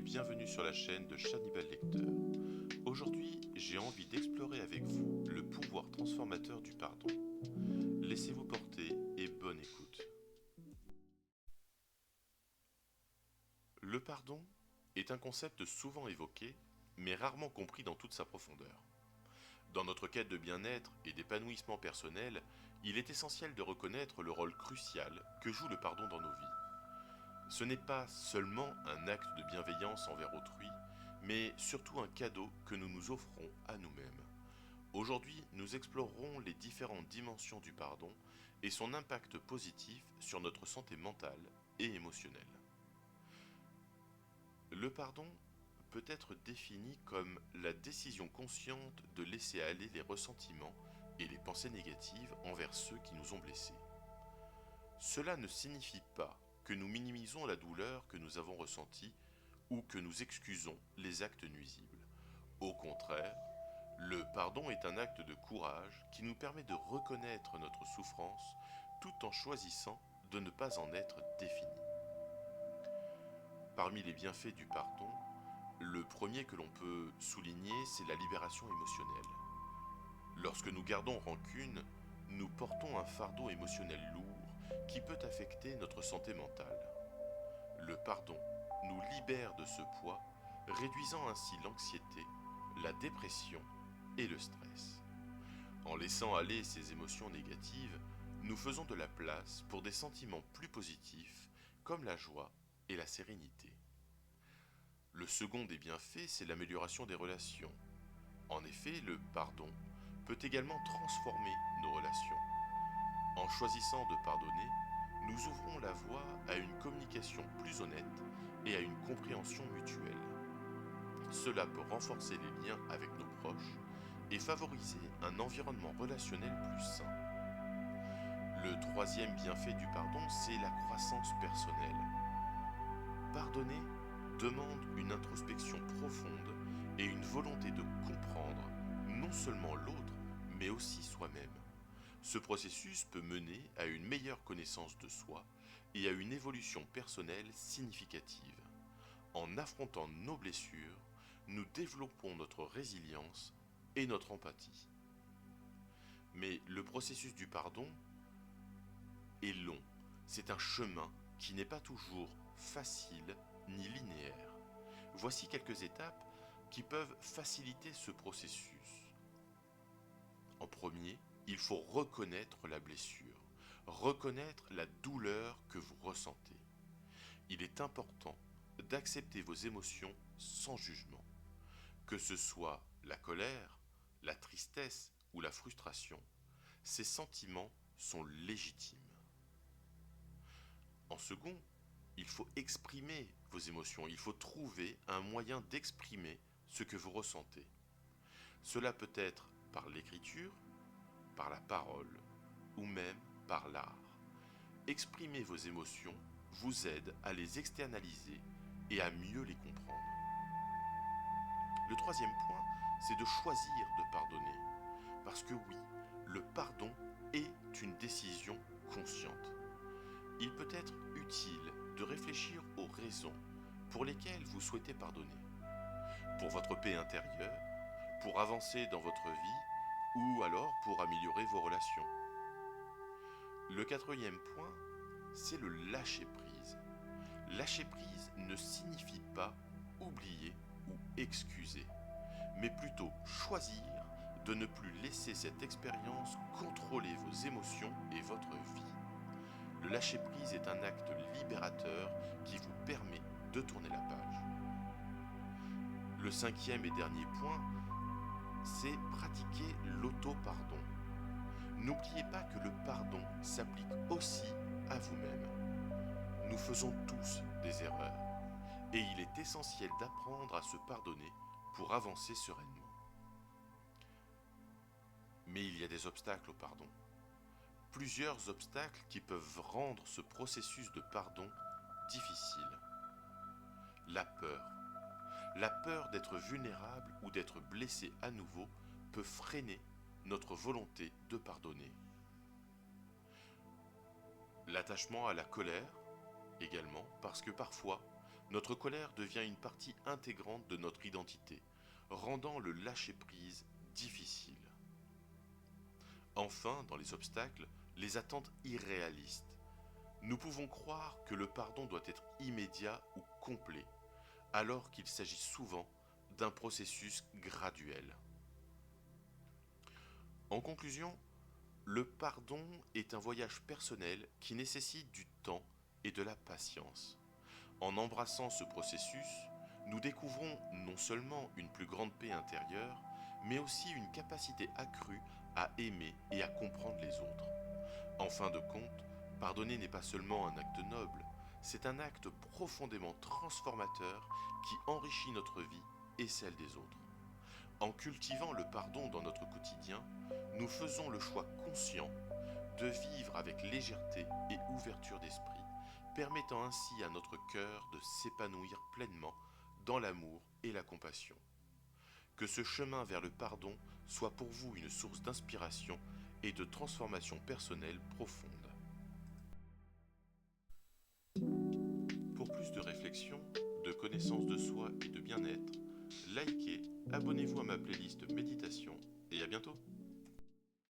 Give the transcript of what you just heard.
bienvenue sur la chaîne de Hannibal Lecter. Aujourd'hui, j'ai envie d'explorer avec vous le pouvoir transformateur du pardon. Laissez-vous porter et bonne écoute. Le pardon est un concept souvent évoqué, mais rarement compris dans toute sa profondeur. Dans notre quête de bien-être et d'épanouissement personnel, il est essentiel de reconnaître le rôle crucial que joue le pardon dans nos vies. Ce n'est pas seulement un acte de bienveillance envers autrui, mais surtout un cadeau que nous nous offrons à nous-mêmes. Aujourd'hui, nous explorerons les différentes dimensions du pardon et son impact positif sur notre santé mentale et émotionnelle. Le pardon peut être défini comme la décision consciente de laisser aller les ressentiments et les pensées négatives envers ceux qui nous ont blessés. Cela ne signifie pas que nous minimisons la douleur que nous avons ressentie ou que nous excusons les actes nuisibles. Au contraire, le pardon est un acte de courage qui nous permet de reconnaître notre souffrance tout en choisissant de ne pas en être défini. Parmi les bienfaits du pardon, le premier que l'on peut souligner, c'est la libération émotionnelle. Lorsque nous gardons rancune, nous portons un fardeau émotionnel lourd qui peut affecter notre santé mentale. Le pardon nous libère de ce poids, réduisant ainsi l'anxiété, la dépression et le stress. En laissant aller ces émotions négatives, nous faisons de la place pour des sentiments plus positifs comme la joie et la sérénité. Le second des bienfaits, c'est l'amélioration des relations. En effet, le pardon peut également transformer nos relations. En choisissant de pardonner, nous ouvrons la voie à une communication plus honnête et à une compréhension mutuelle. Cela peut renforcer les liens avec nos proches et favoriser un environnement relationnel plus sain. Le troisième bienfait du pardon, c'est la croissance personnelle. Pardonner demande une introspection profonde et une volonté de comprendre non seulement l'autre, mais aussi soi-même. Ce processus peut mener à une meilleure connaissance de soi et à une évolution personnelle significative. En affrontant nos blessures, nous développons notre résilience et notre empathie. Mais le processus du pardon est long. C'est un chemin qui n'est pas toujours facile ni linéaire. Voici quelques étapes qui peuvent faciliter ce processus. En premier, il faut reconnaître la blessure, reconnaître la douleur que vous ressentez. Il est important d'accepter vos émotions sans jugement. Que ce soit la colère, la tristesse ou la frustration, ces sentiments sont légitimes. En second, il faut exprimer vos émotions, il faut trouver un moyen d'exprimer ce que vous ressentez. Cela peut être par l'écriture, par la parole ou même par l'art. Exprimer vos émotions vous aide à les externaliser et à mieux les comprendre. Le troisième point, c'est de choisir de pardonner. Parce que oui, le pardon est une décision consciente. Il peut être utile de réfléchir aux raisons pour lesquelles vous souhaitez pardonner. Pour votre paix intérieure, pour avancer dans votre vie ou alors pour améliorer vos relations. Le quatrième point, c'est le lâcher-prise. Lâcher-prise ne signifie pas oublier ou excuser, mais plutôt choisir de ne plus laisser cette expérience contrôler vos émotions et votre vie. Le lâcher-prise est un acte libérateur qui vous permet de tourner la page. Le cinquième et dernier point, c'est pratiquer l'auto-pardon. N'oubliez pas que le pardon s'applique aussi à vous-même. Nous faisons tous des erreurs et il est essentiel d'apprendre à se pardonner pour avancer sereinement. Mais il y a des obstacles au pardon. Plusieurs obstacles qui peuvent rendre ce processus de pardon difficile. La peur. La peur d'être vulnérable ou d'être blessé à nouveau peut freiner notre volonté de pardonner. L'attachement à la colère également, parce que parfois, Notre colère devient une partie intégrante de notre identité, rendant le lâcher-prise difficile. Enfin, dans les obstacles, les attentes irréalistes. Nous pouvons croire que le pardon doit être immédiat ou complet, alors qu'il s'agit souvent d'un processus graduel. En conclusion, le pardon est un voyage personnel qui nécessite du temps et de la patience. En embrassant ce processus, nous découvrons non seulement une plus grande paix intérieure, mais aussi une capacité accrue à aimer et à comprendre les autres. En fin de compte, pardonner n'est pas seulement un acte noble, c'est un acte profondément transformateur qui enrichit notre vie et celle des autres. En cultivant le pardon dans notre quotidien, nous faisons le choix conscient de vivre avec légèreté et ouverture d'esprit, permettant ainsi à notre cœur de s'épanouir pleinement dans l'amour et la compassion. Que ce chemin vers le pardon soit pour vous une source d'inspiration et de transformation personnelle profonde. Pour plus de réflexion, de connaissance de soi et de bien-être, likez, abonnez-vous à ma playlist méditation et à bientôt.